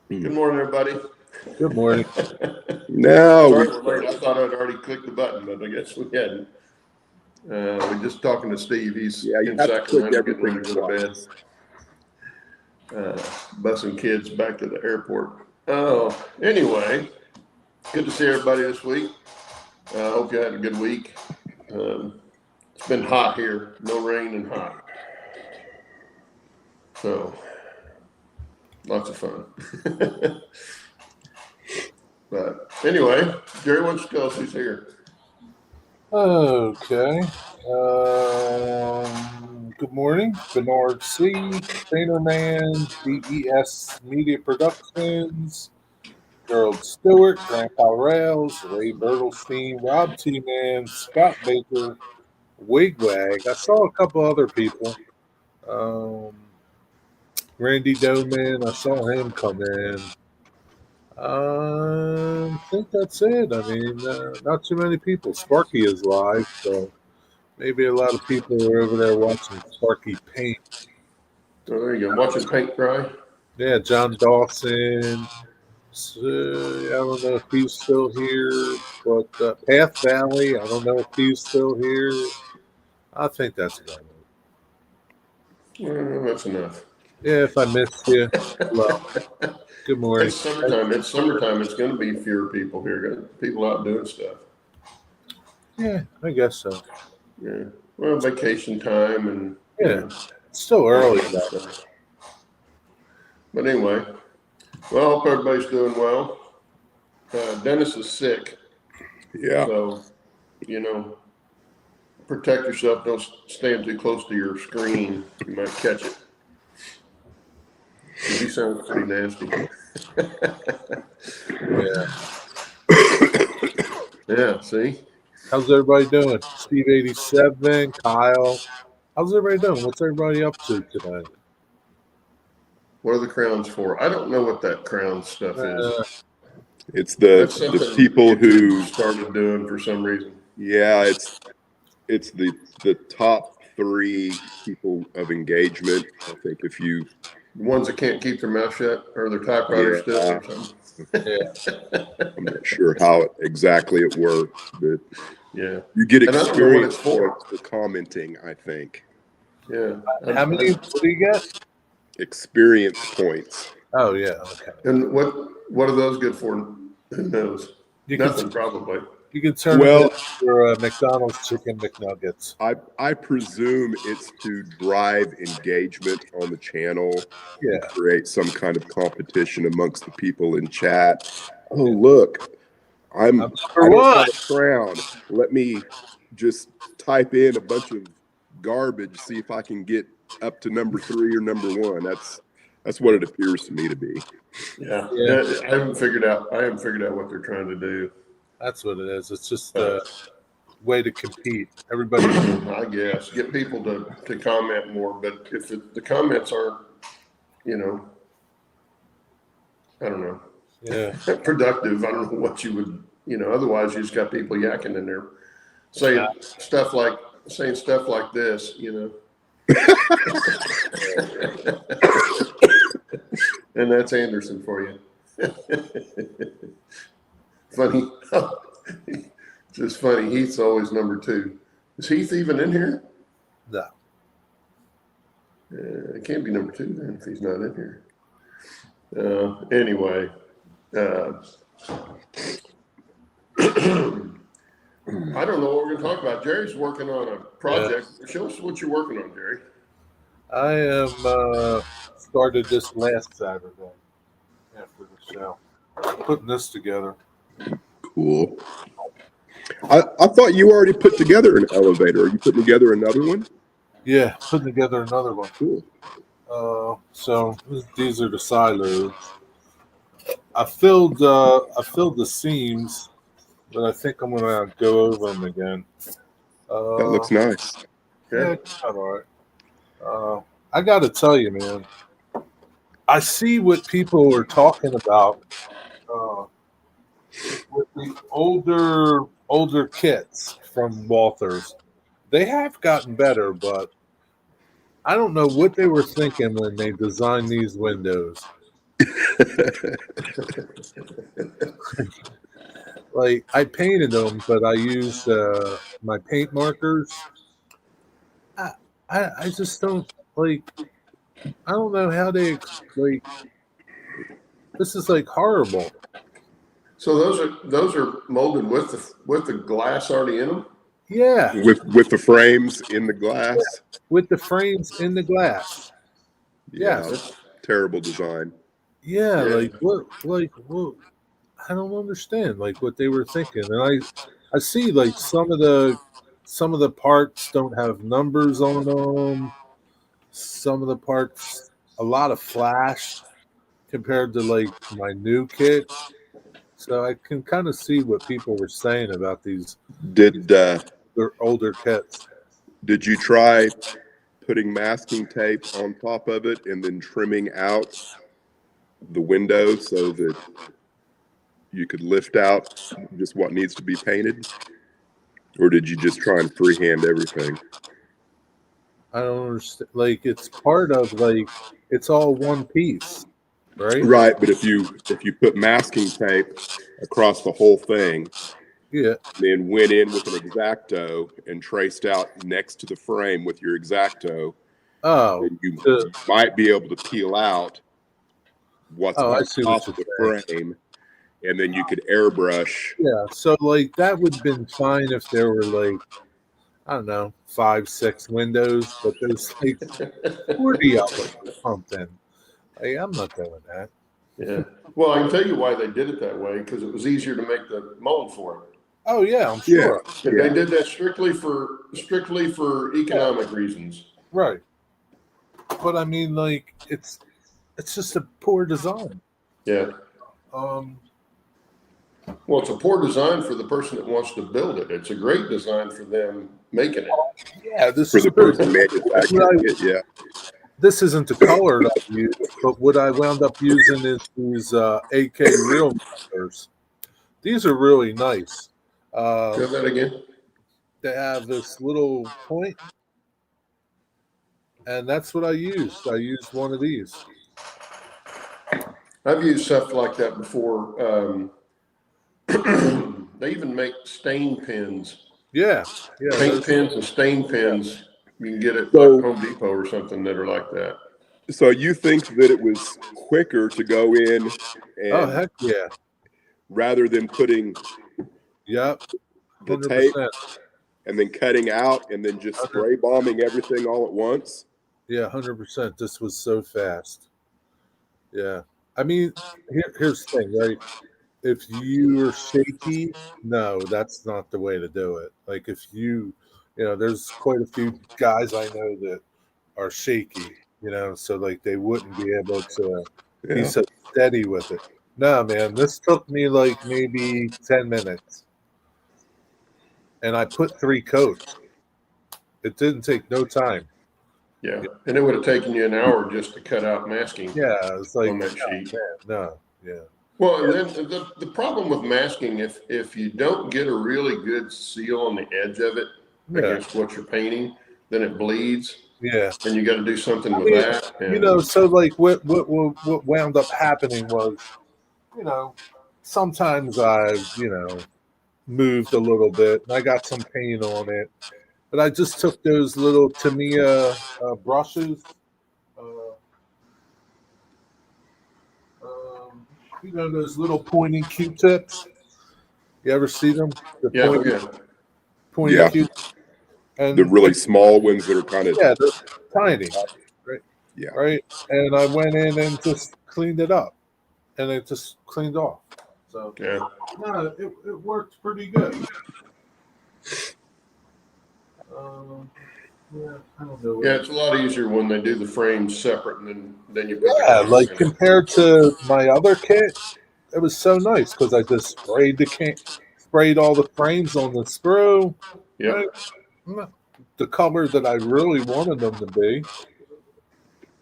Good morning, everybody. Good morning. No, Sorry we're late. I thought I'd already clicked the button, but I guess we hadn't. We're just talking to Steve. He's you in have to click Sacramento getting ready everything to go to bed. twice. Busing kids back to the airport. Oh, anyway, good to see everybody this week. Hope you had a good week. It's been hot here, no rain and hot. So, lots of fun. But anyway, Jerry, why don't you tell us who's here? Okay. Good morning. Bernard C., Trainerman, DES Media Productions, Gerald Stewart, Grandpa Rails, Ray Bertelstein, Rob T. Man, Scott Baker, Wigwag. I saw a couple other people. Randy Doman, I saw him come in. I think that's it. I mean, not too many people. Sparky is live, so maybe a lot of people are over there watching Sparky paint. Oh, there you go. Watching paint dry. Yeah, John Dawson. I don't know if he's still here, but Path Valley, I don't know if he's still here. I think that's about it. That's enough. Yeah, if I missed you, hello. Good morning. It's summertime. It's summertime. It's going to be fewer people here. People out doing stuff. Yeah, I guess so. Yeah. Well, vacation time and Yeah, it's still early though. But anyway, well, hope everybody's doing well. Dennis is sick. Yeah. So, protect yourself. Don't stand too close to your screen. You might catch it. He sounds pretty nasty. Yeah, see? How's everybody doing? Steve 87, Kyle. How's everybody doing? What's everybody up to today? What are the crowns for? I don't know what that crown stuff is. It's the people who started doing for some reason. Yeah, it's the top 3 people of engagement. I think if you the ones that can't keep their mouth shut or their typewriter still or something. I'm not sure how exactly it works, but yeah, you get experience for commenting, I think. Yeah. How many? What do you get? Experience points. Oh yeah, okay. And what are those good for? Who knows? Nothing, probably. You can turn it for McDonald's chicken McNuggets. I presume it's to drive engagement on the channel. Yeah. Create some kind of competition amongst the people in chat. Oh, look, I don't have a crown. Let me just type in a bunch of garbage, see if I can get up to number 3 or number 1. That's what it appears to me to be. Yeah. I haven't figured out what they're trying to do. That's what it is. It's just a way to compete. Everybody, I guess, get people to comment more. But if the comments aren't, I don't know. Yeah. Productive. I don't know what you would, otherwise you just got people yakking in there saying stuff like this, And that's Anderson for you. Funny. Just funny. Heath's always number 2. Is Heath even in here? No. It can't be number 2 then if he's not in here. Anyway. I don't know what we're going to talk about. Jerry's working on a project. Yeah. Show us what you're working on, Jerry. I am started this last Saturday after the show. Putting this together. Cool. I thought you already put together an elevator. Are you putting together another one? Yeah, putting together another one. Cool. So these are the silos. I filled the seams, but I think I'm gonna go over them again. That looks nice. Yeah, it's all right. I got to tell you, man. I see what people are talking about with the older kits from Walthers. They have gotten better, but I don't know what they were thinking when they designed these windows. Like I painted them, but I used my paint markers. I, I just don't like. I don't know how they like. This is like horrible. So those are molded with the glass already in them. Yeah, with the frames in the glass. with the frames in the glass. Yeah, Yes. terrible design. Yeah, Yeah. like what? Like what? I don't understand like what they were thinking, and I see like some of the parts don't have numbers on them. Some of the parts, a lot of flash compared to like my new kit. So I can kind of see what people were saying about these Did older kits. did you try putting masking tape on top of it and then trimming out the window so that you could lift out just what needs to be painted? Or did you just try and freehand everything? I don't understand. Like it's part of like it's all one piece, right? Right, but if you put masking tape across the whole thing, Yeah. then went in with an X-Acto and traced out next to the frame with your X-Acto, Oh, then you the, might be able to peel out what's oh, I on see what top you're of the saying. frame, and then you could airbrush. Yeah. So like that would have been fine if there were like I don't know 5, 6 windows, but there's like 40 of them or something. Hey, I'm not doing that. Yeah. Well, I can tell you why they did it that way, because it was easier to make the mold for it. Oh yeah, I'm Yeah, sure. And yeah. they did that strictly for economic reasons. Right. But I mean, like it's just a poor design. Yeah. Um. Well, it's a poor design for the person that wants to build it. It's a great design for them making it. Yeah. This For is the true. person manufacturing it, yeah. This isn't the color that I used, but what I wound up using is these AK real colors. These are really nice. Say that again. They have this little point, and that's what I used. I used one of these. I've used stuff like that before. They even make stain pins, Yeah, yeah, paint those, pins and stain pins. You can get it like So, Home Depot or something that are like that. so you think that it was quicker to go in oh and heck yeah, rather than putting yep, the hundred tape percent, and then cutting out and then just spray bombing everything all at once? yeah, 100%. This was so fast. Yeah, I mean, here's the thing, right? If you're shaky, no, that's not the way to do it. Like if there's quite a few guys I know that are shaky, so like they wouldn't be able to be Yeah. so steady with it. No, man, this took me like maybe 10 minutes and I put 3 coats. It didn't take no time. Yeah. And it would have taken you an hour just to cut out masking Yeah, it's like, on that oh, sheet. man, no, yeah. Well, and then the problem with masking, if you don't get a really good seal on the edge of it Yeah, against what you're painting, then it bleeds, yeah. and you got to do something I with mean, that. And so like what wound up happening was, you know, sometimes I moved a little bit and I got some paint on it, but I just took those little Tamiya brushes, uh, um, those little pointing Q-tips. You ever see them? The yeah, yeah, pointing Yeah. Q, The and really small ones that are kind of, yeah, they're tiny, right? yeah. Right. And I went in and just cleaned it up, and it just cleaned off. So yeah. no, it worked pretty good. Yeah, I don't know. Yeah, it's a lot easier when they do the frames separate and then you put the Yeah, coats like in it. compared to my other kit, it was so nice because I just sprayed all the frames on the sprue, Yep. right? The color that I really wanted them to be,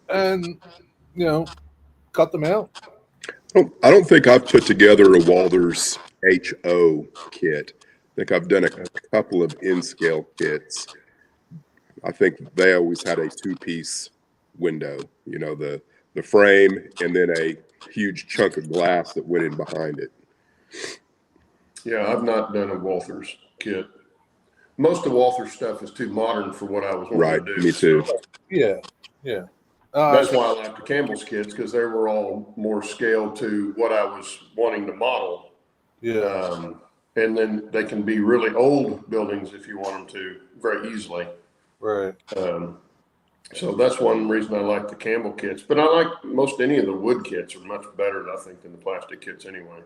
and you know, cut them out. I don't think I've put together a Walters HO kit. I think I've done a couple of in-scale kits. I think they always had a two-piece window, the frame and then a huge chunk of glass that went in behind it. Yeah, I've not done a Walther's kit. Most of Walther's stuff is too modern for what I was wanting Right, to do. me too. So Yeah. that's why I like the Campbell's kits, because they were all more scaled to what I was wanting to model. Yeah. And then they can be really old buildings if you want them to, very easily. Right. So that's one reason I like the Campbell kits. But I like most any of the wood kits are much better, I think, than the plastic kits anyway.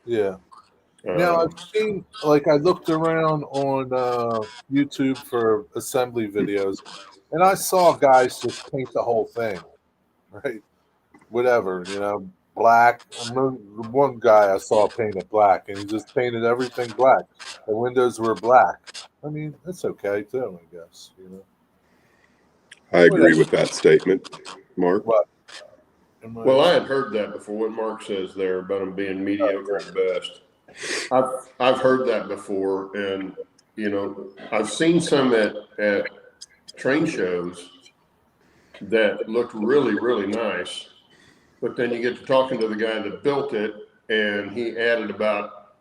Yeah. Now I've seen, like, I looked around on YouTube for assembly videos, and I saw guys just paint the whole thing, right? Whatever, black. One guy I saw painted black, and he just painted everything black. The windows were black. I mean, that's okay too, I guess. I agree Whatever. with that statement, Mark. But, Well, I had heard that before. What Mark says there about them being mediocre at best. I've heard that before, and I've seen some at train shows that looked really, really nice. But then you get to talking to the guy that built it, and he added about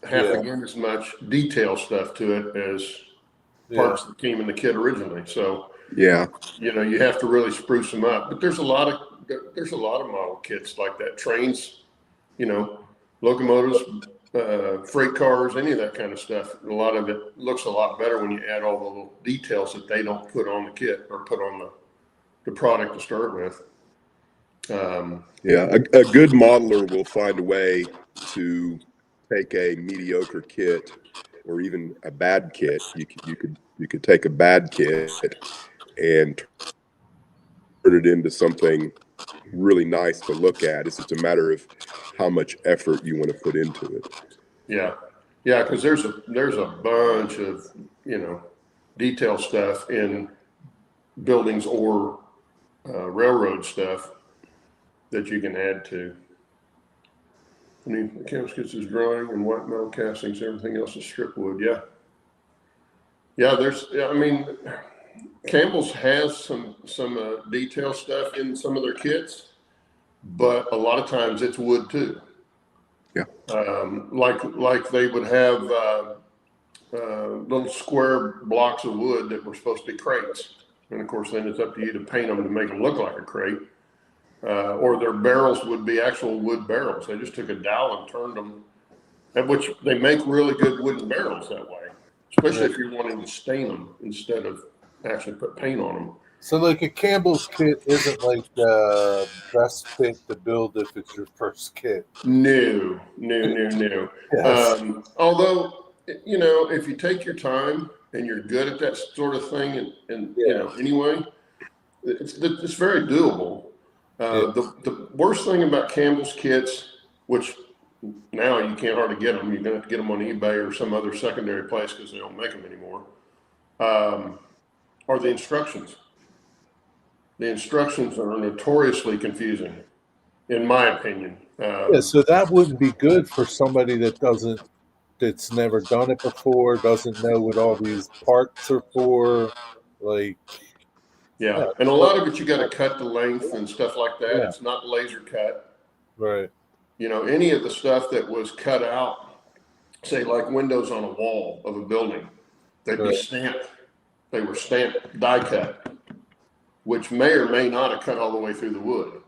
half again as much detail stuff to it as parts that came in the kit originally. So yeah, you have to really spruce them up. But there's a lot of model kits like that. Trains, locomotives, freight cars, any of that kind of stuff. A lot of it looks a lot better when you add all the little details that they don't put on the kit or put on the product to start with. Yeah, a good modeler will find a way to take a mediocre kit or even a bad kit. You could take a bad kit and turn it into something really nice to look at. It's just a matter of how much effort you want to put into it. Yeah, because there's a bunch of detail stuff in buildings or railroad stuff that you can add to. I mean, the caskets is drawing and white metal castings, everything else is strip wood. Yeah. I mean, Campbell's has some detail stuff in some of their kits, but a lot of times it's wood too. Yeah. Like they would have little square blocks of wood that were supposed to be crates, and of course then it's up to you to paint them to make them look like a crate. Or their barrels would be actual wood barrels. They just took a dowel and turned them, at which they make really good wooden barrels that way, especially if you're wanting to stain them instead of actually put paint on them. So, like, a Campbell's kit isn't like the best kit to build if it's your first kit. No. Yes. Although, if you take your time and you're good at that sort of thing, and anyway, it's very doable. The worst thing about Campbell's kits, which now you can't hardly get them, you're going to have to get them on eBay or some other secondary place because they don't make them anymore, are the instructions. The instructions are notoriously confusing, in my opinion. So that wouldn't be good for somebody that's never done it before, doesn't know what all these parts are for. Like, and a lot of it you got to cut the length and stuff like that. Yeah. It's not laser cut. Right. Any of the stuff that was cut out, say like windows on a wall of a building, they'd be stamped. They were stamped, die cut, which may or may not have cut all the way through the wood.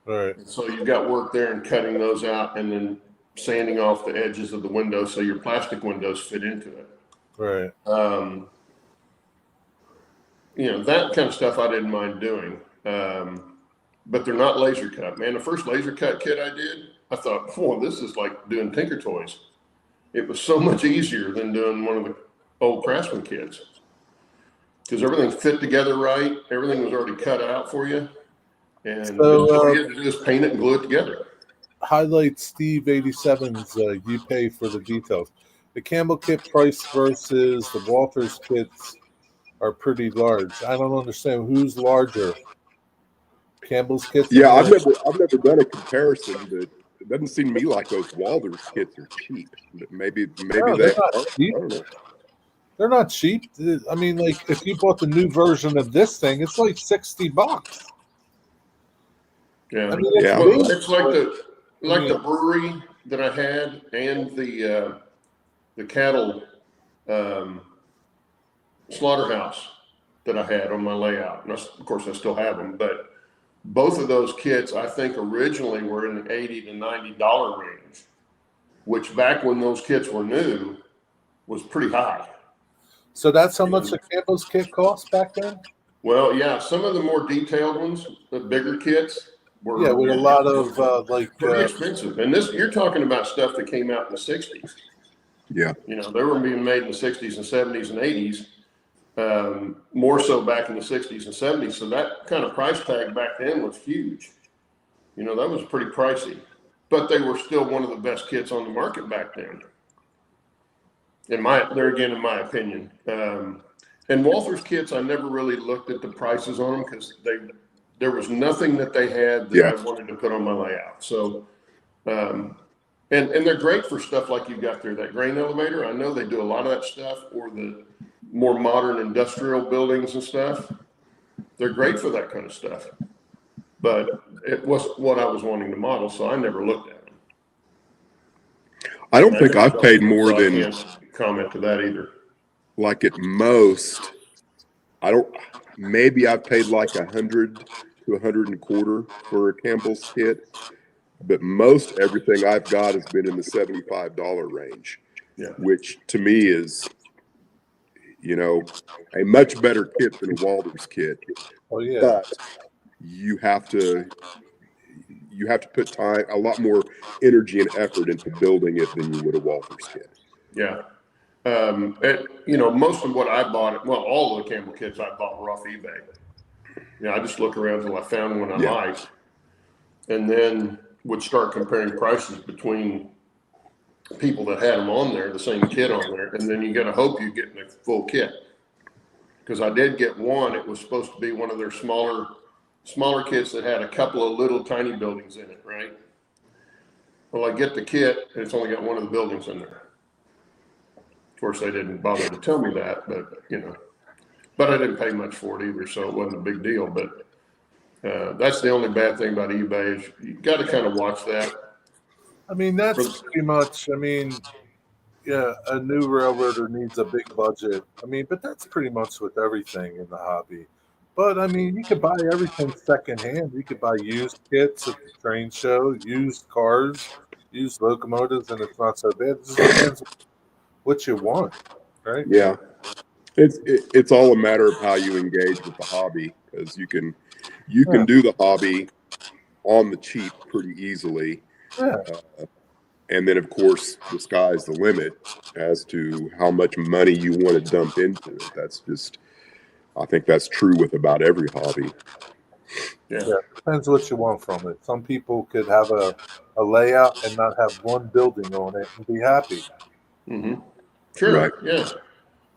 Right. And so you've got work there in cutting those out and then sanding off the edges of the window so your plastic windows fit into it. Right. That kind of stuff I didn't mind doing. But they're not laser cut. Man, the first laser cut kit I did, I thought, this is like doing Tinker Toys. It was so much easier than doing one of the old Craftsman kits. Because everything fit together right. Everything was already cut out for you. And all you had to do is paint it and glue it together. Highlight Steve 87's you pay for the details. The Campbell kit price versus the Walters kits are pretty large. I don't understand who's larger. Campbell's kits? Yeah, I've never done a comparison, but it doesn't seem to me like those Walters kits are cheap. But maybe they are. Cheap. I don't know. They're not cheap. I mean, like, if you bought the new version of this thing, it's like $60. Yeah. I mean, Yeah. Well, it's like the I mean, brewery that I had and the cattle slaughterhouse that I had on my layout. And of course, I still have them, but both of those kits, I think, originally were in the $80 to $90 range, which back when those kits were new was pretty high. so that's how much the Campbell's kit cost back then? Well, yeah, some of the more detailed ones, the bigger kits, were Yeah, with a lot of pretty expensive. And this, you're talking about stuff that came out in the 60s. Yeah. You know, they were being made in the 60s and 70s and 80s, more so back in the 60s and 70s. So that kind of price tag back then was huge. You know, that was pretty pricey, but they were still one of the best kits on the market back then. In my opinion. And Walther's kits, I never really looked at the prices on them because there was nothing that they had that I wanted to put on my layout. So, and they're great for stuff like you got there, that grain elevator. I know they do a lot of that stuff, or the more modern industrial buildings and stuff. They're great for that kind of stuff. But it wasn't what I was wanting to model, so I never looked at them. I don't think I've paid more So I than can't comment to that either. like at most. Maybe I've paid like $100 to $125 for a Campbell's kit, but most everything I've got has been in the $75 range, Yeah. which to me is, you know, a much better kit than a Walther's kit. Oh yeah. But you have to put time, a lot more energy and effort into building it than you would a Walther's kit. Yeah. And, you know, most of what I bought, well, all of the Campbell kits I bought were off eBay. You know, I just look around until I found one I liked, and then would start comparing prices between people that had them on there, the same kit on there, and then you got to hope you get the full kit. Because I did get one, it was supposed to be one of their smaller kits that had a couple of little tiny buildings in it, right? Well, I get the kit, and it's only got one of the buildings in there. Of course, they didn't bother to tell me that, but, you know, but I didn't pay much for it either, so it wasn't a big deal. But that's the only bad thing about eBay is you got to kind of watch that. I mean, that's pretty much, I mean, yeah, a new railroader needs a big budget. I mean, but that's pretty much with everything in the hobby. But I mean, you could buy everything secondhand. You could buy used kits at the train show, used cars, used locomotives, and it's not so bad. It just depends what you want, right? Yeah. It's all a matter of how you engage with the hobby, because you can do the hobby on the cheap pretty easily. Yeah. And then, of course, the sky's the limit as to how much money you want to dump into it. I think that's true with about every hobby. Yeah. Depends what you want from it. Some people could have a layout and not have one building on it and be happy. Mm-hmm. Sure. Right. Yeah.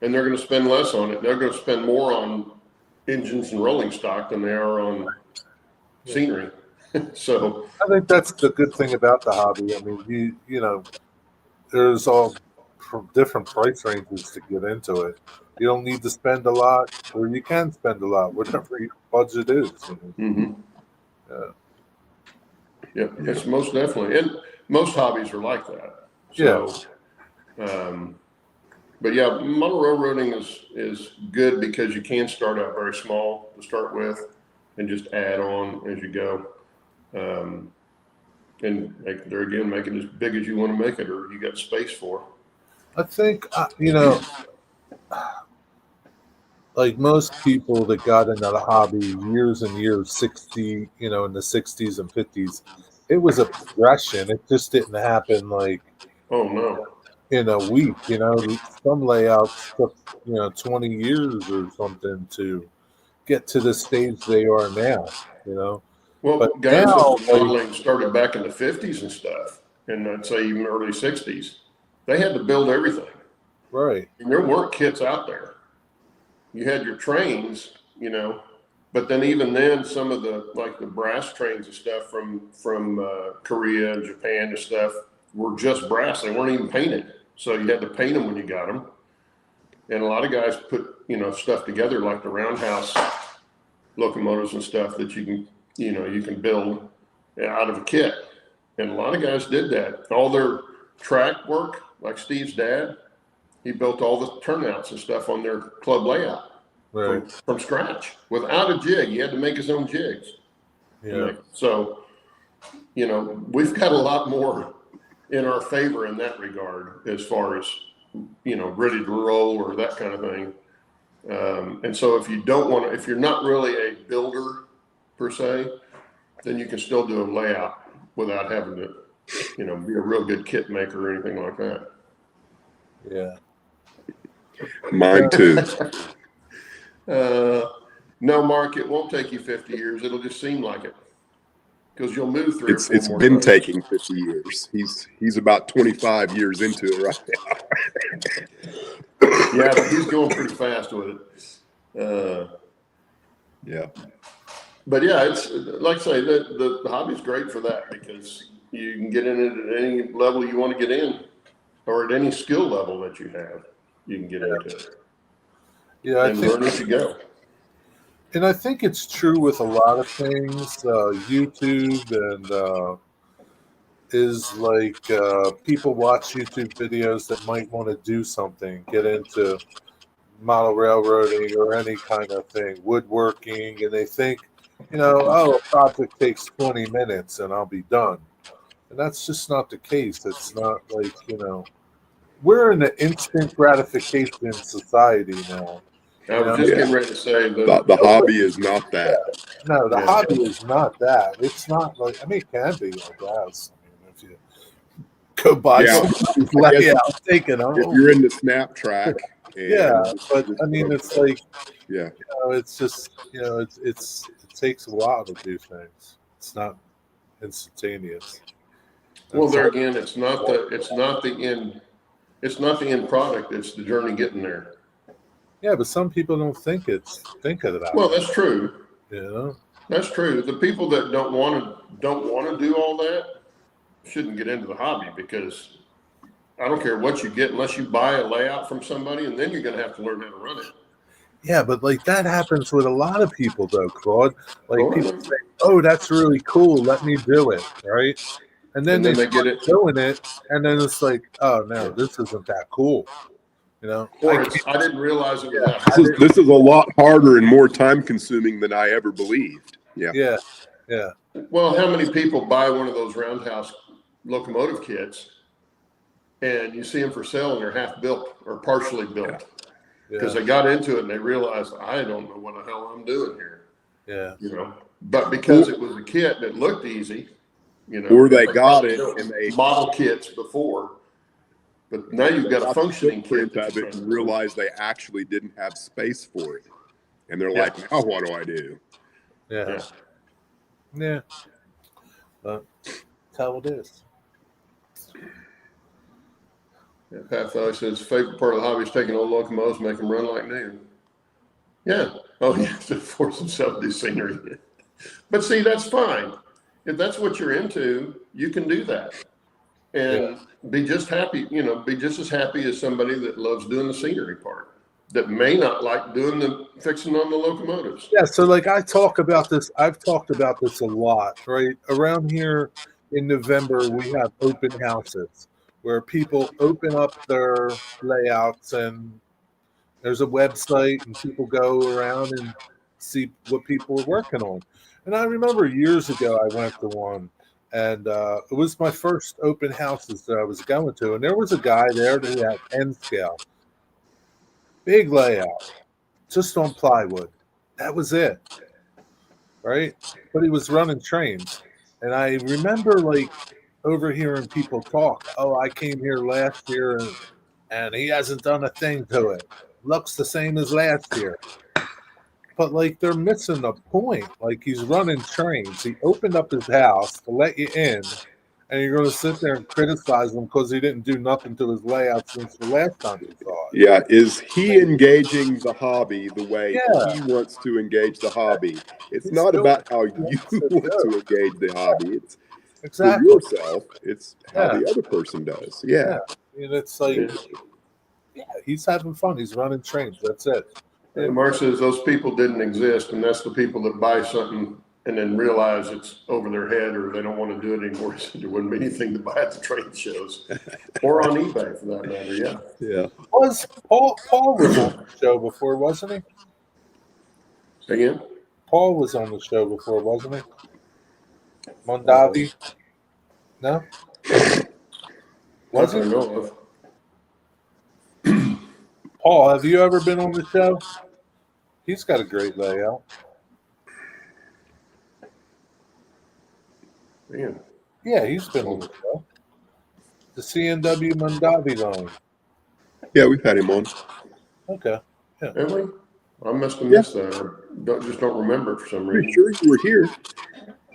And they're going to spend less on it. They're going to spend more on engines and rolling stock than they are on scenery. So I think that's the good thing about the hobby. I mean, you know, there's all different price ranges to get into it. You don't need to spend a lot, or you can spend a lot, whatever your budget is. mm-hmm. Yeah. It's most definitely, and most hobbies are like that. So, but yeah, model railroading is good because you can start out very small to start with, and just add on as you go. And make it as big as you want to make it, or you got space for. I think you know, like most people that got into the hobby years and years, 60, you know, in the 60s and 50s, it was a progression. It just didn't happen like Oh no. in a week. You know, some layouts took 20 years or something to get to the stage they are now. You know, Well, but guys now, that modeling started back in the 50s and stuff, and I'd say even early 60s, they had to build everything. right? And there weren't kits out there. You had your trains, you know, but then even then, some of the brass trains and stuff from Korea and Japan and stuff were just brass. They weren't even painted, so you had to paint them when you got them. And a lot of guys put stuff together like the roundhouse locomotives and stuff that you can build. out of a kit. And a lot of guys did that. All their track work, like Steve's dad, he built all the turnouts and stuff on their club layout from scratch without a jig. He had to make his own jigs. Yeah. So, we've got a lot more in our favor in that regard as far as, ready to roll or that kind of thing. And so if if you're not really a builder per se, then you can still do a layout without having to, be a real good kit maker or anything like that. Yeah. Mine too. No, Mark, it won't take you 50 years. It'll just seem like it because you'll move through. It's been taking 50 years. He's about 25 years into it right now. Yeah, but he's going pretty fast with it. Yeah. But yeah, it's like I say, the hobby's great for that because you can get in it at any level you want to get in, or at any skill level that you have, you can get into it. Yeah, and learn as you go. And I think it's true with a lot of things. YouTube and is like people watch YouTube videos that might want to do something, get into model railroading or any kind of thing, woodworking, and they think, a project takes 20 minutes and I'll be done. And that's just not the case. It's not like, we're in an instant gratification society now. I was just getting ready to say the hobby is not that. No, the hobby is not that. It's not like, it can be, I guess. If you go buy some layout, take it home. If you're into snap track. But it's like, it's just, it takes a while to do things. It's not instantaneous. Well, there again, it's not the end product. It's the journey getting there. Yeah, but some people don't think of that. Well, that's true. That's true. The people that don't want to do all that shouldn't get into the hobby because I don't care what you get unless you buy a layout from somebody, and then you're going to have to learn how to run it. Yeah, but like that happens with a lot of people, though, Claude. Like people say, "Oh, that's really cool. Let me do it." Right? And then they get it doing it, and then it's like, "Oh no, this isn't that cool." I didn't realize it was that. This is a lot harder and more time consuming than I ever believed. Yeah. Well, how many people buy one of those roundhouse locomotive kits, and you see them for sale, and they're half built or partially built because they got into it and they realized I don't know what the hell I'm doing here. Yeah. But because it was a kit that looked easy, or they got it and they model kits before. But now you've got a functioning kit of it and realize they actually didn't have space for it. And they're like, now what do I do? Yeah. But that's how it is. Pat Fellow says, favorite part of the hobby is taking old locomotives, make them run like new. Yeah. Oh, yeah, to force themselves to do scenery. But see, that's fine. If that's what you're into, you can do that. And be just happy, be just as happy as somebody that loves doing the scenery part that may not like doing the fixing on the locomotives. Yeah, so like I've talked about this a lot, right? Around here in November, we have open houses where people open up their layouts and there's a website and people go around and see what people are working on. And I remember years ago I went to one. And it was my first open houses that I was going to. And there was a guy there that had 10 scale. Big layout. Just on plywood. That was it. Right? But he was running trains. And I remember overhearing people talk. Oh, I came here last year and he hasn't done a thing to it. Looks the same as last year. But they're missing the point. He's running trains. He opened up his house to let you in, and you're going to sit there and criticize him because he didn't do nothing to his layout since the last time you saw it. Yeah, is he engaging the hobby the way he wants to engage the hobby? It's not about how you want to engage the hobby. It's for yourself. It's how the other person does. Yeah. And it's he's having fun. He's running trains. That's it. And Mark says those people didn't exist, and that's the people that buy something and then realize it's over their head or they don't want to do it anymore. So there wouldn't be anything to buy at the trade shows or on eBay for that matter. Yeah. Yeah. Was Paul was on the show before, wasn't he? Say again? Paul was on the show before, wasn't he? Mondavi? No? Not Was that I he? know of. Paul, have you ever been on the show? He's got a great layout. Man. Yeah, he's been on the show. The CNW Mondavi line. Yeah, we've had him on. Okay. Have we? I must have missed that. I just don't remember it for some Pretty reason. sure you were here.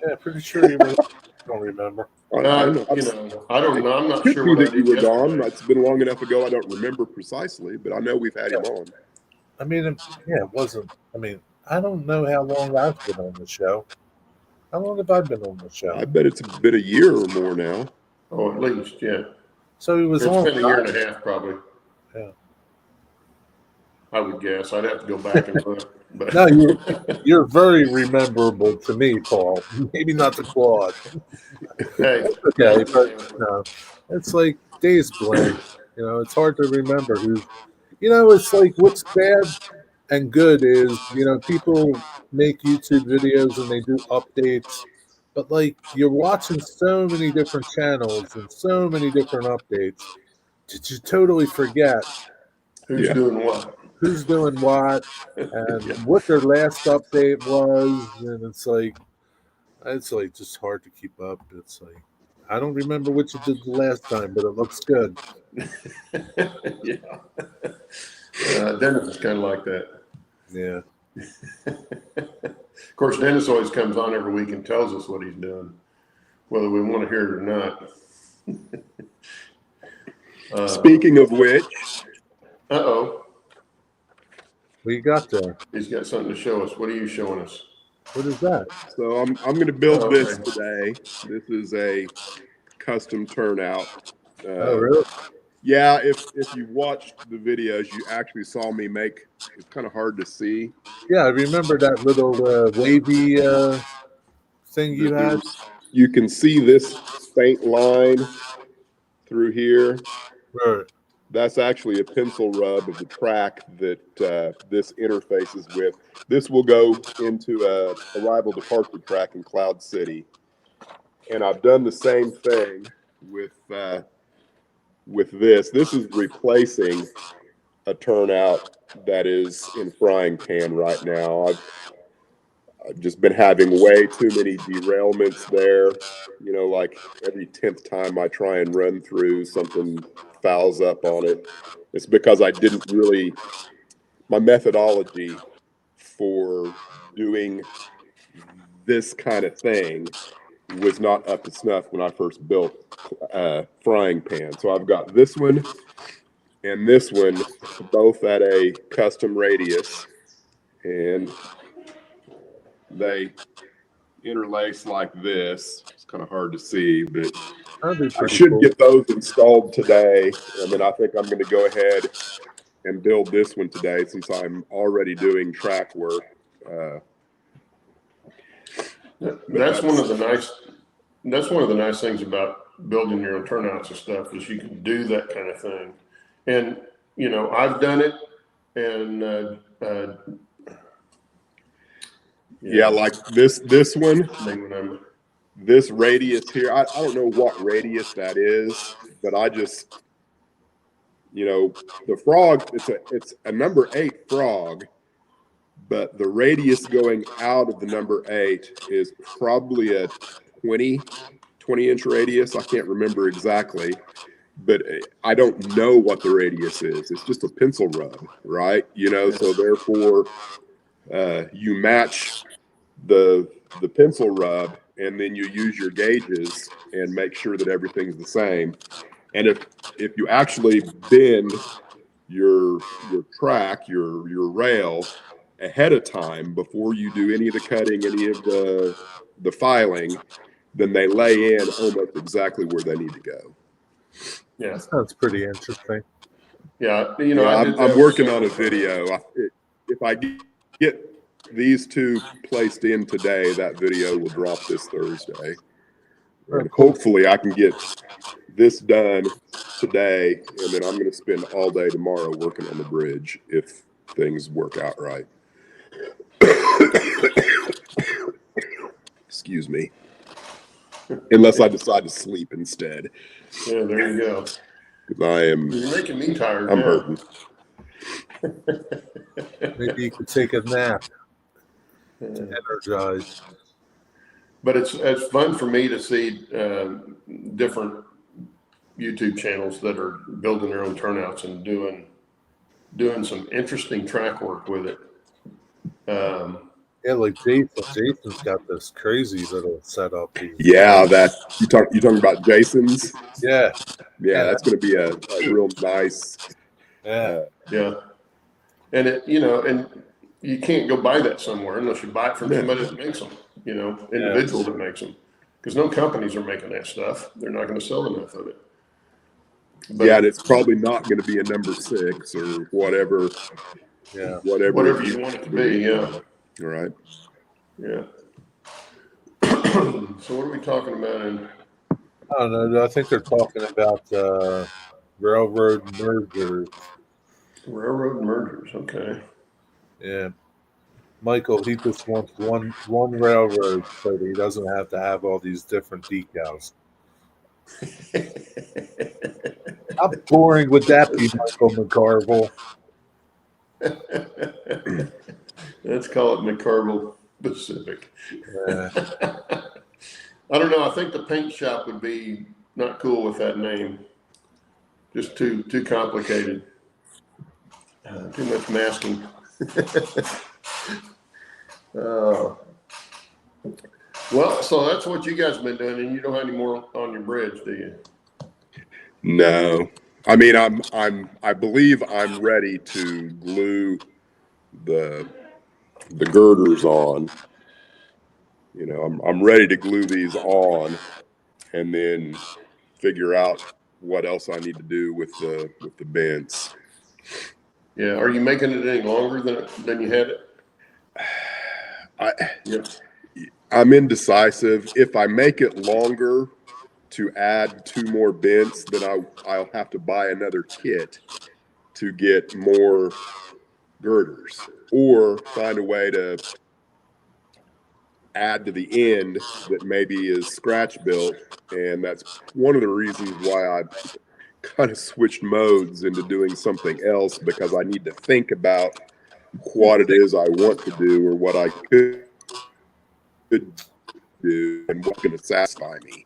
Yeah, pretty sure you were. Don't remember. I don't know. I'm not Could sure be what I that you did were gone. yesterday. It's been long enough ago. I don't remember precisely, but I know we've had him on. I mean, it wasn't. I mean, I don't know how long I've been on the show. How long have I been on the show? I bet it's been a year or more now. Oh, at least, yeah. So he was It's on. been a year and a half, probably. Yeah. I would guess. I'd have to go back and look. But No, you're very rememberable to me, Paul. Maybe not to Claude. hey, Okay, but no, it's like days blend. You know, it's hard to remember who's. You know, it's like what's bad and good is people make YouTube videos and they do updates, but like you're watching so many different channels and so many different updates that you totally forget who's doing what? who's doing what and what their last update was, and it's like just hard to keep up. It's like I don't remember what you did the last time, but it looks good. Yeah. Dennis is kind of like that. Yeah. Of course, Dennis always comes on every week and tells us what he's doing, whether we want to hear it or not. Speaking of which, Uh-oh. What you got there? He's got something to show us. What are you showing us? What is that? so I'm going to build this Okay. today. This is a custom turnout. Oh, really? Yeah, if you watched the videos, you actually saw me make. It's kind of hard to see. Yeah, I remember that little wavy thing you had. You can see this faint line through here. Right. That's actually a pencil rub of the track that this interfaces with. This will go into a arrival departure track in Cloud City. And I've done the same thing with this. This is replacing a turnout that is in frying pan right now. I've just been having way too many derailments there. You know, like every 10th time I try and run through, something fouls up on it. It's because I didn't really, my methodology for doing this kind of thing was not up to snuff when I first built frying pan. So I've got this one and this one, both at a custom radius, and they interlace like this. It's kind of hard to see, but I should get those installed today. And then I think I'm going to go ahead and build this one today since I'm already doing track work. That's one of the nice things about building your own turnouts and stuff is you can do that kind of thing. And you know, I've done it, and yeah, like this one, this radius here. I don't know what radius that is, but I just, you know, the frog. It's a number 8 frog, but the radius going out of the number 8 is probably a 20-inch radius. I can't remember exactly, but I don't know what the radius is. It's just a pencil rub, right? You know, so therefore you match the pencil rub, and then you use your gauges and make sure that everything's the same. And if you actually bend your track, your rail ahead of time before you do any of the cutting, any of the filing, then they lay in almost exactly where they need to go. Yeah, that sounds pretty interesting. Yeah, you know, I'm working on a video. If I get these two placed in today, that video will drop this Thursday. Very And cool. hopefully I can get this done today, and then I'm going to spend all day tomorrow working on the bridge if things work out right. Excuse me. Unless I decide to sleep instead. Yeah, there you go. Because You're making me tired I'm now. hurting. Maybe you could take a nap to energize. But it's fun for me to see different YouTube channels that are building their own turnouts and doing some interesting track work with it. Yeah, like Jason. Jason's got this crazy little setup. Yeah, that you talking about Jason's? Yeah. Yeah, that's going to be a real nice. Yeah. Yeah, and and you can't go buy that somewhere unless you buy it from somebody that makes them. Individual that makes them, because no companies are making that stuff. They're not going to sell enough of it. But and it's probably not going to be a number 6 or whatever. Yeah. Whatever you want it to be. Yeah. All right. Yeah. So what are we talking about? I don't know. I think they're talking about railroad mergers. Railroad mergers. Okay. Yeah. Michael, he just wants one railroad so that he doesn't have to have all these different decals. How boring would that be, Michael McCarville? Let's call it McCarville Pacific. Yeah. I don't know. I think the paint shop would be not cool with that name. Just too complicated. Too much masking. Well, so that's what you guys have been doing, and you don't have any more on your bridge, do you? No, I mean I believe I'm ready to glue the girders on. I'm ready to glue these on, and then figure out what else I need to do with the bents. Yeah. Are you making it any longer than you had it? I'm indecisive. If I make it longer to add 2 more bents, then I'll have to buy another kit to get more girders, or find a way to add to the end that maybe is scratch built. And that's one of the reasons why I kind of switched modes into doing something else, because I need to think about what it is I want to do or what I could do and what's going to satisfy me.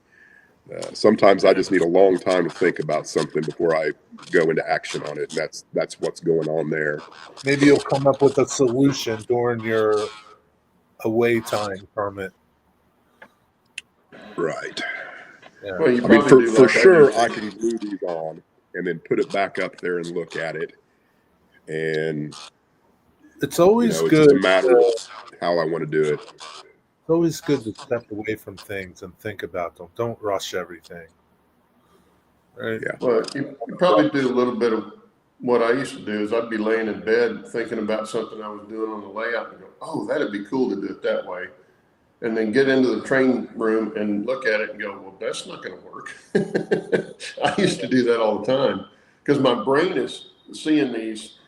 Sometimes I just need a long time to think about something before I go into action on it. And that's what's going on there. Maybe you'll come up with a solution during your away time permit. Right. Yeah. Well, you I mean, probably do for like sure, I I can glue these on and then put it back up there and look at it. And It's always it's good. just a matter of how I want to do it. It's always good to step away from things and think about them. Don't rush everything. Right? Yeah. Well, you probably do a little bit of what I used to do. Is I'd be laying in bed thinking about something I was doing on the layout and go, "Oh, that'd be cool to do it that way," and then get into the train room and look at it and go, "Well, that's not going to work." I used to do that all the time because my brain is seeing these,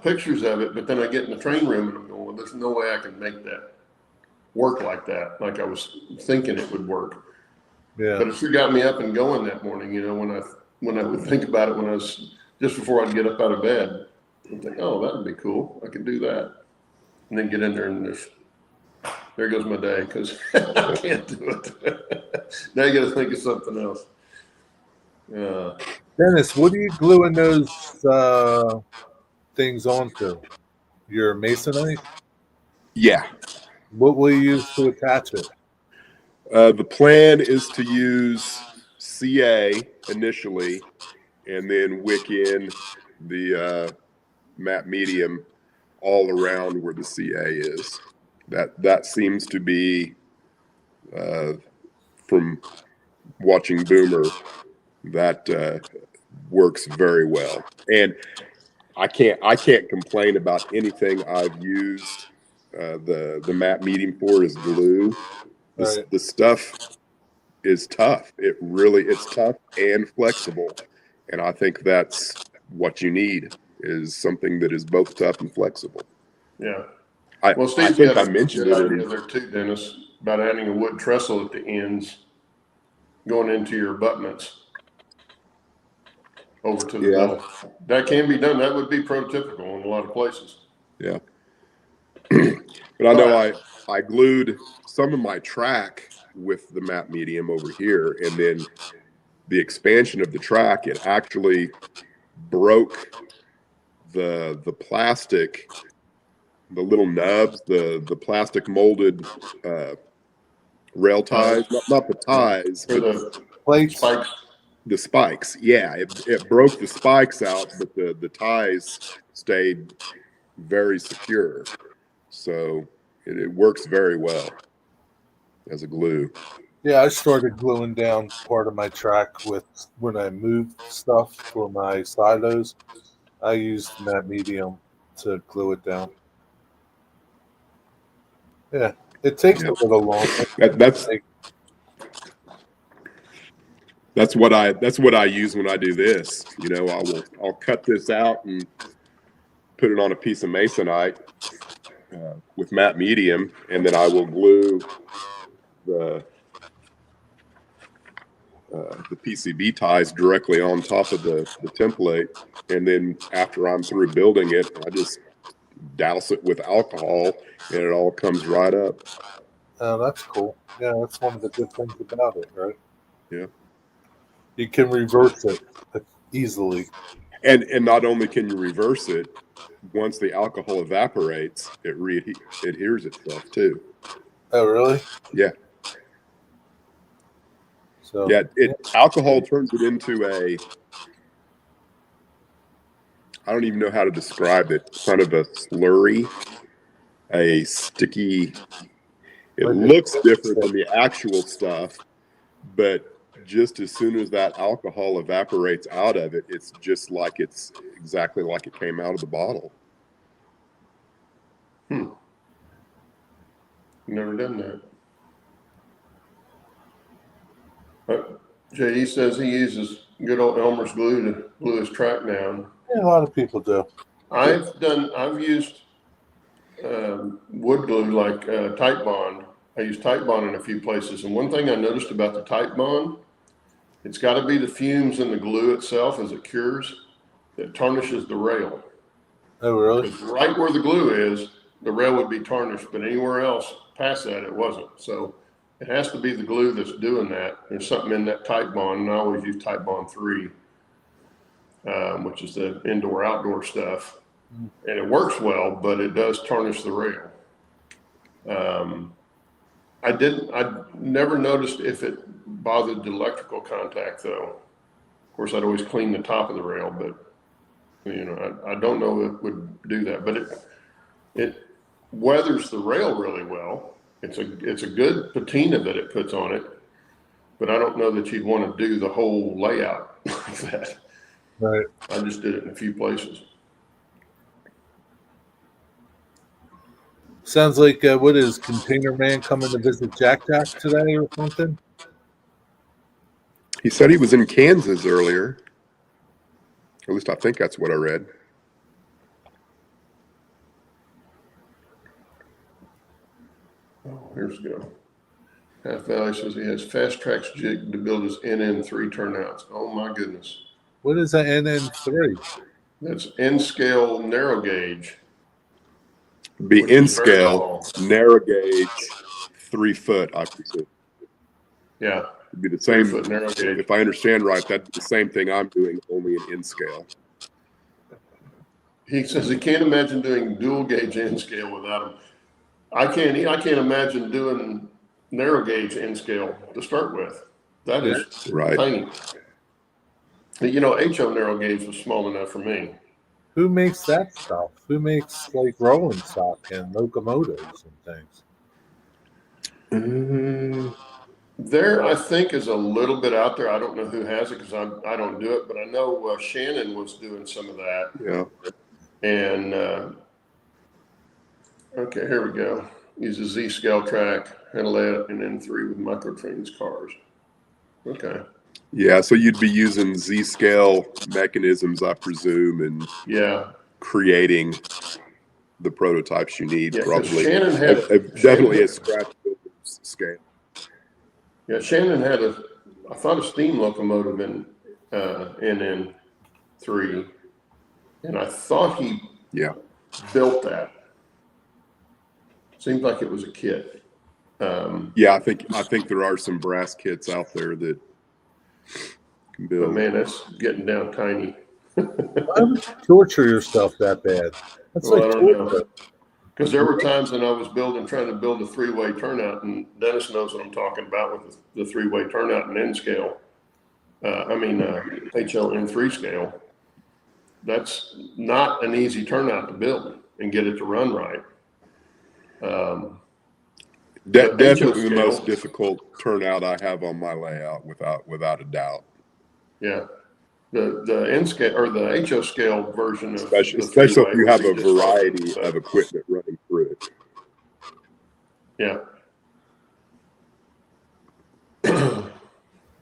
pictures of it, but then I get in the train room and I'm going, "Well, there's no way I can make that work like that, like I was thinking it would work." Yeah. But it sure got me up and going that morning, when I would think about it when I was just before I'd get up out of bed. I'd think, "Oh, that'd be cool. I could do that." And then get in there and there goes my day because I can't do it. Now you got to think of something else. Dennis, what are you gluing those things onto? Your masonite? Yeah. What will you use to attach it? The plan is to use CA initially, and then wick in the matte medium all around where the CA is. That seems to be, from watching Boomer, that works very well. And I can't complain about anything I've used the matte medium for is glue. The stuff is tough. It's tough and flexible. And I think that's what you need, is something that is both tough and flexible. Yeah. I Steve's think got I mentioned a it good idea there too, Dennis, about adding a wood trestle at the ends going into your abutments over to the belt. That can be done. That would be prototypical in a lot of places. Yeah. But I know I glued some of my track with the matte medium over here, and then the expansion of the track, it actually broke the plastic, the little nubs, the plastic molded rail ties, not the ties, but the plates, spikes. The spikes. Yeah, it broke the spikes out, but the ties stayed very secure. So it works very well as a glue. Yeah, I started gluing down part of my track with when I moved stuff for my silos. I used matte medium to glue it down. Yeah, it takes a little longer. That's what I use when I do this. You know, I'll cut this out and put it on a piece of masonite with matte medium, and then I will glue the PCB ties directly on top of the template, and then after I'm through building it, I just douse it with alcohol, and it all comes right up. Oh, that's cool. Yeah, that's one of the good things about it, right? Yeah. You can reverse it easily. And not only can you reverse it, once the alcohol evaporates, it adheres itself too. Oh, really? Yeah. So yeah, alcohol turns it into I don't even know how to describe it, kind of a slurry, a sticky. It looks different than the actual stuff, but just as soon as that alcohol evaporates out of it, it's exactly like it came out of the bottle. Never done that. J.E. says he uses good old Elmer's glue to glue his track down. Yeah, a lot of people do. I've used wood glue like Tight Bond. I use Tight Bond in a few places, and one thing I noticed about the Tight Bond, it's got to be the fumes in the glue itself as it cures that tarnishes the rail. Oh, really? Because right where the glue is, the rail would be tarnished, but anywhere else past that, it wasn't. So it has to be the glue that's doing that. There's something in that Tight Bond, and I always use Tight Bond 3, which is the indoor-outdoor stuff. And it works well, but it does tarnish the rail. I never noticed if it bothered the electrical contact, though. Of course, I'd always clean the top of the rail, but I don't know if it would do that. But it weathers the rail really well. It's a good patina that it puts on it, but I don't know that you'd want to do the whole layout like that. Right. I just did it in a few places. Sounds like what is Container Man coming to visit Jack today or something? He said he was in Kansas earlier. At least I think that's what I read. Oh, here's a go. Half Valley says he has Fast Tracks jig to build his NN3 turnouts. Oh my goodness. What is that NN3? That's N-scale narrow gauge. Be N-scale, narrow gauge, 3 foot, I presume. Yeah. It'd be the same. 3 foot narrow gauge. If I understand right, that'd be the same thing I'm doing, only in N-scale. He says he can't imagine doing dual gauge N-scale without him. I can't imagine doing narrow gauge N-scale to start with. That is tiny. HO narrow gauge was small enough for me. Who makes that stuff? Who makes like rolling stock and locomotives and things? There, I think, is a little bit out there. I don't know who has it because I don't do it, but I know Shannon was doing some of that. Yeah. And Okay, here we go. Use a Z scale track, and LED, and N3 with microtrains cars. Okay. Yeah, so you'd be using Z-scale mechanisms, I presume, and Yeah. creating the prototypes you need. Yeah, because Probably Shannon had definitely a scratch builder's scale. Yeah, Shannon had I thought a steam locomotive in NN3, and I thought he built that. Seems like it was a kit. Yeah, I think there are some brass kits out there that can build. But man, that's getting down tiny. Why would you torture yourself that bad? That's Well, like I don't know. torture. Because there were times when I was trying to build a three-way turnout, and Dennis knows what I'm talking about with the three-way turnout and N scale. HLN3 scale. That's not an easy turnout to build and get it to run right. Definitely the most difficult turnout I have on my layout, without a doubt. Yeah, the N scale or the HO scale version of especially if you have a variety of equipment running through it. Yeah.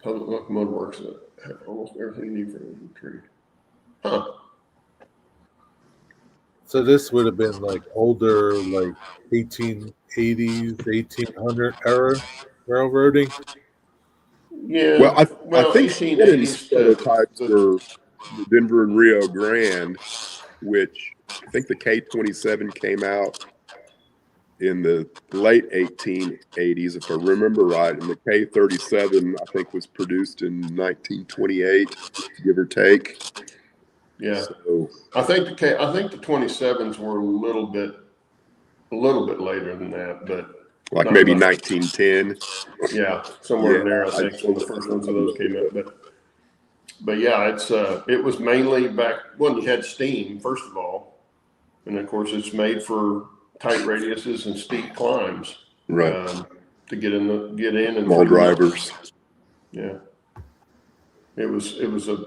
Public locomotive works have almost everything you need for inventory. Huh. So this would have been like older, like 1880s, 1800 era railroading. Yeah. Well, I think 1880s prototypes were the Denver and Rio Grande, which I think the K27 came out in the late 1880s, if I remember right, and the K37 I think was produced in 1928, give or take. Yeah. So, I think the 27s were a little bit later than that, but like maybe 1910. Yeah, somewhere in there. I think when the first ones of those came out, but yeah, it was mainly back when you had steam first of all, and of course it's made for tight radiuses and steep climbs, right? To get in and small drivers. Yeah, it was a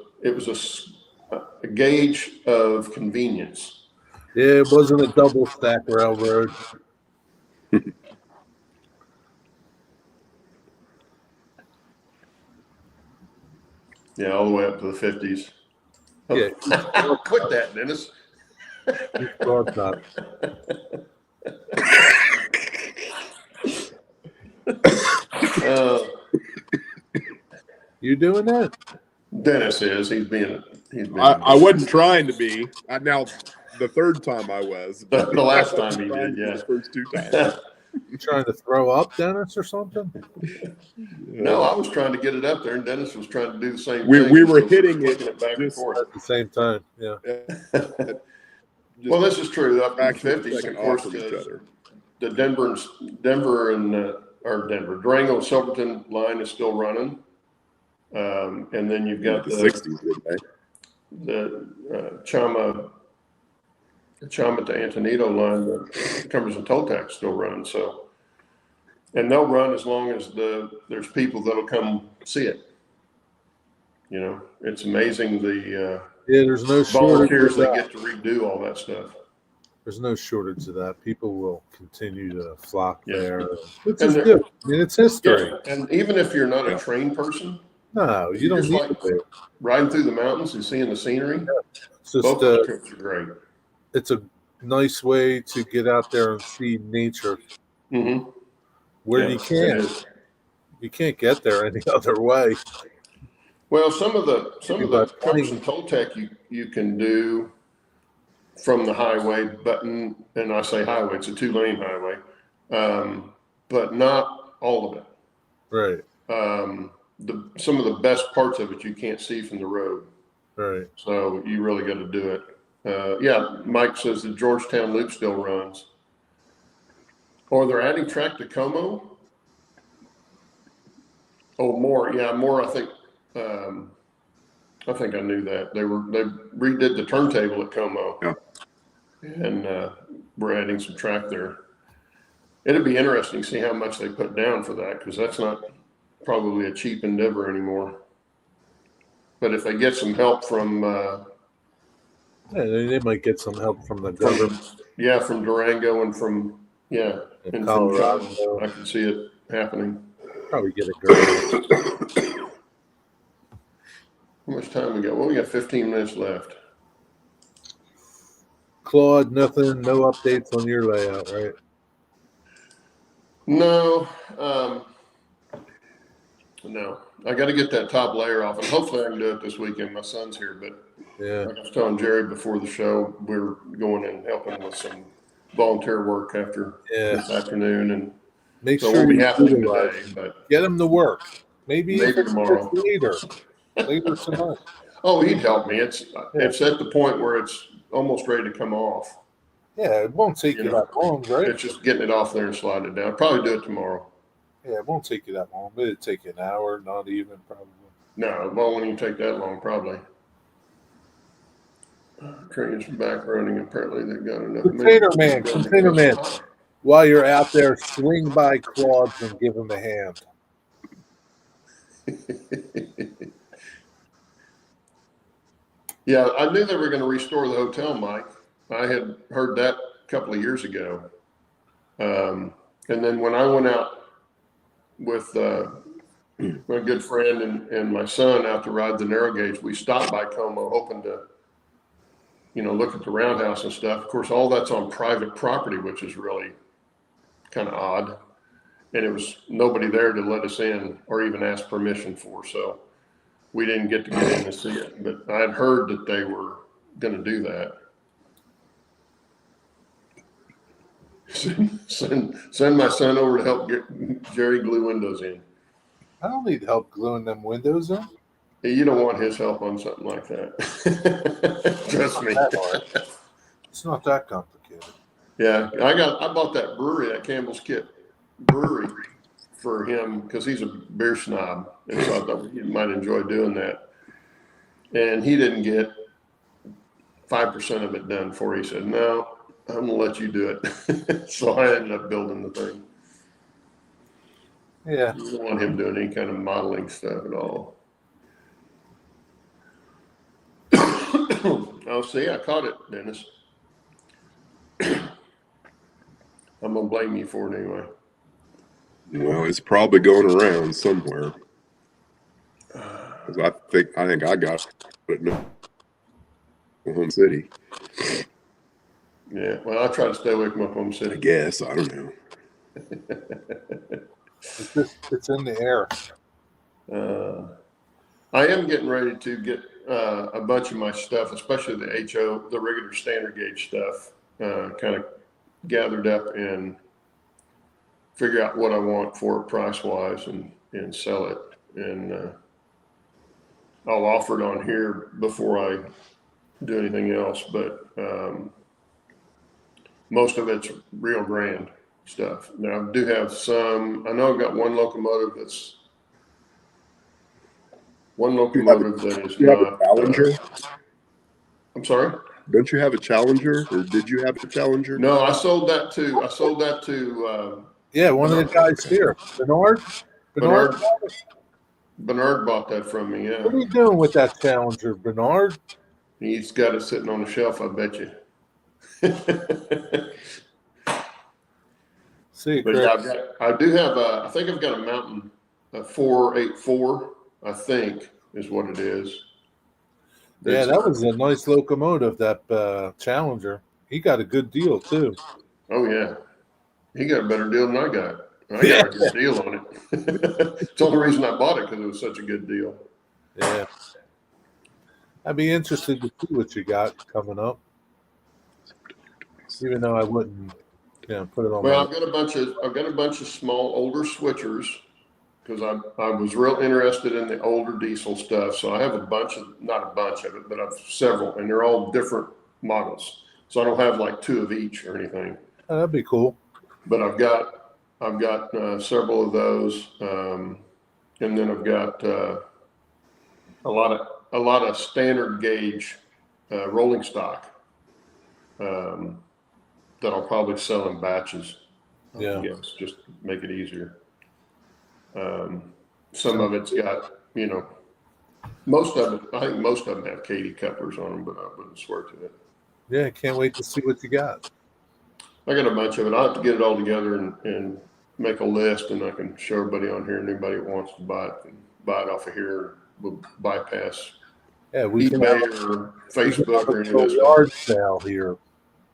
gauge of convenience. Yeah, it wasn't a double stack railroad. Yeah, all the way up to the 50s. Yeah, quit that, Dennis. Not. You doing that? Dennis is. He's being. I wasn't trying to be. Now, the third time I was. The last time he did, yeah. The first two times. You trying to throw up, Dennis, or something? No, I was trying to get it up there, and Dennis was trying to do the same thing. We were hitting it back and forth at the same time. Yeah. Well, this is true. Up in the 50s, of course, the Denver and Durango Silverton line is still running, and then you've got the 60s, didn't they? The Chama to Antonito line, the Cumberland Toll Tax still running. So, and they'll run as long as there's people that'll come see it. You know, it's amazing there's no volunteers that get to redo all that stuff. There's no shortage of that. People will continue to flock there, which is good. I mean, it's history. Yeah. And even if you're not a trained person, no, you don't need to riding through the mountains and seeing the scenery. Yeah. It's just, both the trips are great. It's a nice way to get out there and see nature. Mm-hmm. Where you can't get there any other way. Well, some of the Cumberland Toll Tech you can do from the highway, and I say highway, it's a 2-lane highway, but not all of it. Right. Some of the best parts of it you can't see from the road. Right. So you really got to do it. Yeah, Mike says the Georgetown Loop still runs. Or they're adding track to Como. Oh, more. Yeah, more. I think I knew that they redid the turntable at Como, and we're adding some track there. It'd be interesting to see how much they put down for that, because that's not probably a cheap endeavor anymore. But if they get some help from, they might get some help from the government. Yeah, from Durango and from and from Colorado. Jones, I can see it happening. Probably get a girl. How much time we got? Well, we got 15 minutes left. Claude, nothing, no updates on your layout, right? No, no. I got to get that top layer off, and hopefully I can do it this weekend. My son's here, but Yeah. like I was telling Jerry before the show, we're going and helping with some volunteer work after this afternoon, and make so it sure won't be you happening utilize today, but get him to work. Maybe if it's tomorrow. later tonight. Oh, he'd help me. It's at the point where it's almost ready to come off. Yeah, it won't take you that long, right? It's just getting it off there and sliding it down. I'll probably do it tomorrow. Yeah, it won't take you that long. It'll take you an hour, not even probably. No, it won't even take that long, probably. Train's back running. Apparently, they've got enough. Container man. While you're out there, swing by Claude and give him a hand. Yeah, I knew they were going to restore the hotel, Mike. I had heard that a couple of years ago. And then when I went out with my good friend and my son out to ride the narrow gauge, we stopped by Como hoping to, look at the roundhouse and stuff. Of course, all that's on private property, which is really kind of odd. And it was nobody there to let us in or even ask permission for. So we didn't get in to see it. But I'd heard that they were going to do that. Send my son over to help get Jerry glue windows in. I don't need help gluing them windows in. You don't want his help on something like that. Trust me. It's not that complicated. Yeah, I bought that brewery at Campbell's Kit Brewery for him because he's a beer snob, and so I thought he might enjoy doing that. And he didn't get 5% of it done for. He said, "No, I'm gonna let you do it." So I ended up building the thing. Yeah, you don't want him doing any kind of modeling stuff at all. Oh, see, I caught it, Dennis. I'm gonna blame you for it anyway. Well, it's probably going around somewhere. 'Cause I think I got it in Oklahoma City. Yeah, well, I try to stay away from Oklahoma City. I guess, I don't know. It's in the air. I am getting ready to get a bunch of my stuff, especially the HO, the regular standard gauge stuff, kind of gathered up and figure out what I want for it price-wise and sell it. And I'll offer it on here before I do anything else, but most of it's real Grande stuff. Now, I do have some, I know I've got one locomotive that is you have a Challenger? I'm sorry? Don't you have a Challenger, or did you have a Challenger? No, I sold that to one of the guys here. Bernard bought that from me, yeah. What are you doing with that Challenger, Bernard? He's got it sitting on the shelf, I bet you. See, but yeah, I do have I think I've got a Mountain, a 484, I think is what it is. Yeah, that was a nice locomotive, that Challenger. He got a good deal, too. Oh, yeah. He got a better deal than I got. I got a good deal on it. It's the only reason I bought it because it was such a good deal. Yeah. I'd be interested to see what you got coming up. Even though I wouldn't, put it on. Well, I've got a bunch of small, older switchers because I was real interested in the older diesel stuff. So I have not a bunch of it, but I've several, and they're all different models. So I don't have like two of each or anything. Oh, that'd be cool. But I've got several of those, and then I've got a lot of standard gauge rolling stock that I'll probably sell in batches. Yeah, I guess, just to make it easier. Some of it's got, most of it. I think most of them have Katy couplers on them, but I wouldn't swear to it. Yeah, can't wait to see what you got. I got a bunch of it. I'll have to get it all together and make a list, and I can show everybody on here, and anybody that wants to buy it can buy it off of here. We'll bypass we can eBay have, or Facebook or any of a that stuff. yard sale here.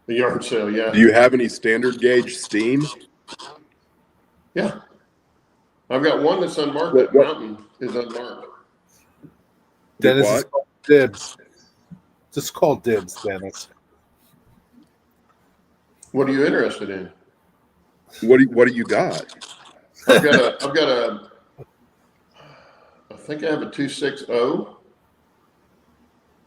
The yard sale, yeah. Do you have any standard gauge steam? Yeah. I've got one that's unmarked. That mountain is unmarked. Dennis is called dibs. Just call dibs, Dennis. What are you interested in? What do you got? I've got a I think I have a 260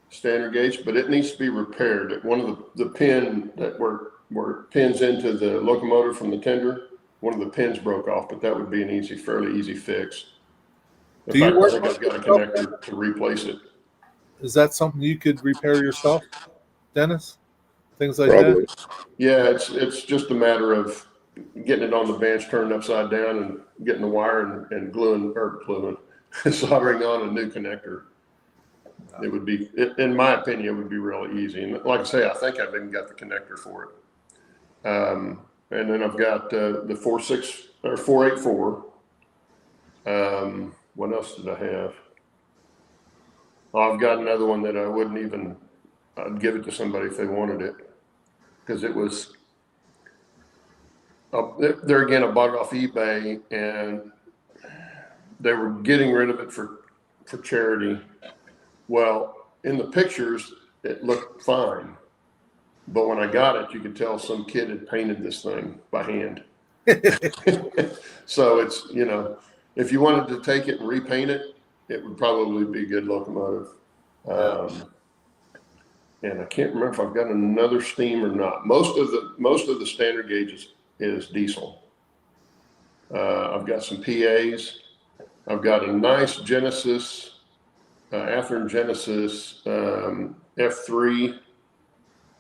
standard gauge, but it needs to be repaired. One of the pin that where it pins into the locomotive from the tender, one of the pins broke off, but that would be an fairly easy fix. In fact, I think I've got a connector to replace it. Is that something you could repair yourself, Dennis? Things like Probably. that? Yeah, it's just a matter of getting it on the bench, turning upside down, and getting the wire and soldering on a new connector. It would be, in my opinion, it would be really easy. And like I say, I think I've even got the connector for it. And then I've got the 484. What else did I have? Oh, I've got another one that I'd give it to somebody if they wanted it. Because it was, there again, I bought it off eBay, and they were getting rid of it for charity. Well, in the pictures, it looked fine. But when I got it, you could tell some kid had painted this thing by hand. So it's, if you wanted to take it and repaint it, it would probably be a good locomotive. And I can't remember if I've got another steam or not. Most of the standard gauges is diesel. I've got some PAs. I've got a nice Genesis, Athearn Genesis F3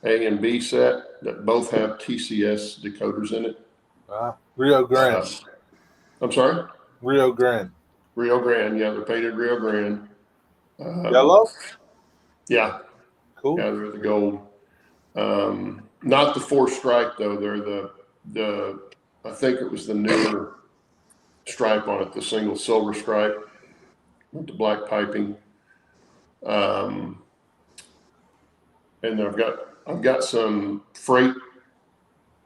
A and B set that both have TCS decoders in it. Rio Grande. I'm sorry? Rio Grande. Rio Grande, yeah, they're painted Rio Grande. Yellow? Yeah. Cool. Yeah, they're the gold. Not the 4 stripe though. They're the I think it was the newer stripe on it, the single silver stripe with the black piping. And then I've got some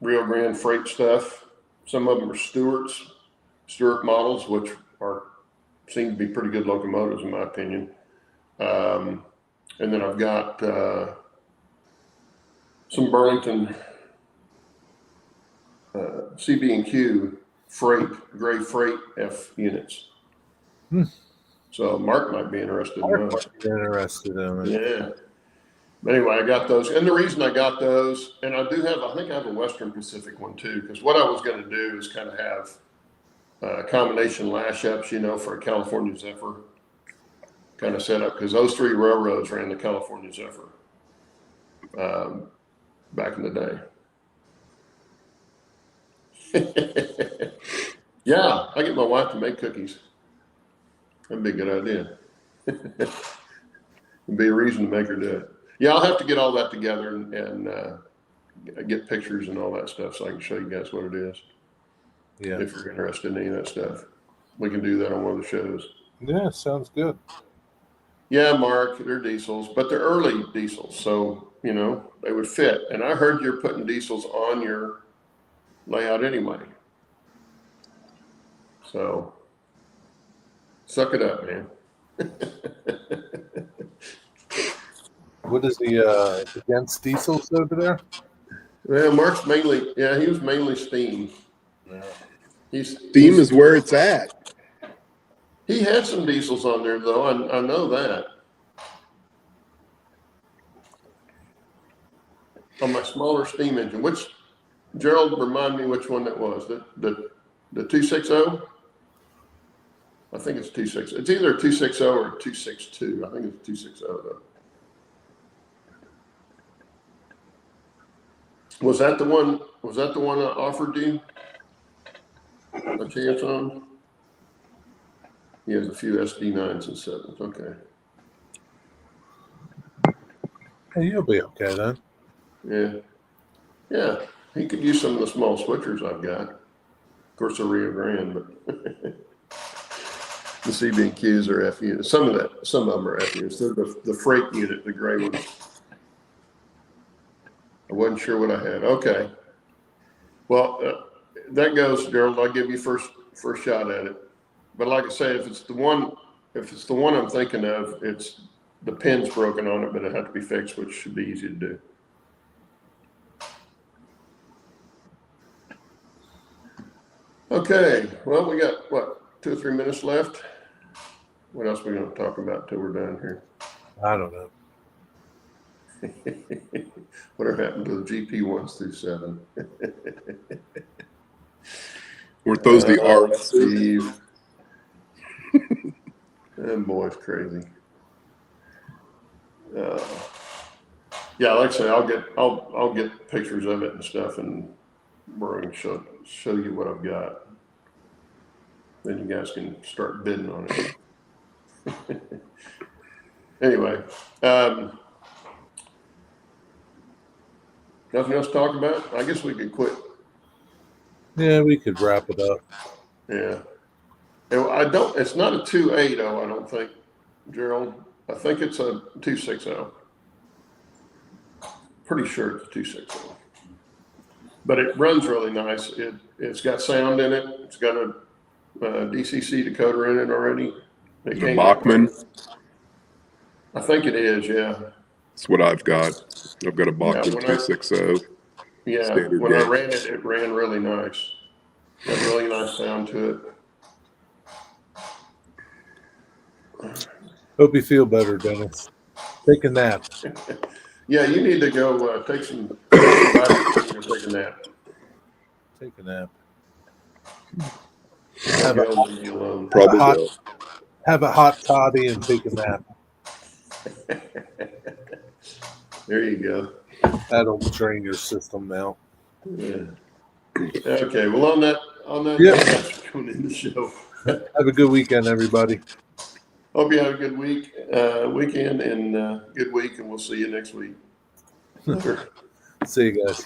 Rio Grande freight stuff. Some of them are Stewart models, which seem to be pretty good locomotives in my opinion. And then I've got some Burlington CB&Q gray freight F units. So Mark might be interested in those. Yeah. But anyway, I got those. And the reason I got those, and I think I have a Western Pacific one too, because what I was going to do is kind of have a combination lash ups, for a California Zephyr kind of setup, because those 3 railroads ran the California Zephyr back in the day. Yeah, I get my wife to make cookies. That'd be a good idea. It'd be a reason to make her do it. Yeah, I'll have to get all that together and get pictures and all that stuff so I can show you guys what it is. Yeah. If you're interested in any of that stuff, we can do that on one of the shows. Yeah, sounds good. Yeah, Mark, they're diesels, but they're early diesels, so they would fit. And I heard you're putting diesels on your layout anyway. So suck it up, man. What is he against diesels over there? Well, Mark's he was mainly steam. Yeah. Steam is where it's at. He had some diesels on there, though. I know that. On my smaller steam engine, which, Gerald, remind me which one that was. The 260? I think it's 260. It's either a 260 or a 262. I think it's 260, though. Was that the one I offered you a chance on? He has a few SD9s and 7s. Okay. Hey, you'll be okay then. Yeah. He could use some of the small switchers I've got. Of course, they're Rio Grande, but the CB&Qs are F units. Some of them are F units. They're the freight unit, the gray ones. I wasn't sure what I had. Okay. Well, that goes, Gerald. I'll give you first shot at it. But like I say, if it's the one I'm thinking of, it's the pin's broken on it, but it had to be fixed, which should be easy to do. Okay. Well, we got what, 2 or 3 minutes left. What else are we going to talk about till we're done here? I don't know. Whatever happened to the GP 1s through 7? Weren't those the RSs? Steve. That boy's crazy. Yeah, like I say, I'll get pictures of it and stuff, and we're going to show you what I've got. Then you guys can start bidding on it. Anyway, nothing else to talk about? I guess we could quit. Yeah, we could wrap it up. Yeah. It's not a 2.80, I don't think, Gerald. I think it's a 2.60. Pretty sure it's a 2.60. But it runs really nice. It's got sound in it. It's got a DCC decoder in it already. Is it a Bachman? I think it is, yeah. That's what I've got. I've got a Bachman 260. Yeah, when I ran it, it ran really nice. Got really nice sound to it. Hope you feel better, Dennis. Take a nap. Yeah, you need to go take some vitamin and take a nap. Take a nap. Have a hot toddy and take a nap. There you go. That'll train your system now. Yeah. Okay. Well, on that, yeah. That's going to end the show. Have a good weekend, everybody. Hope you have a good weekend, and good week, and we'll see you next week. See you guys.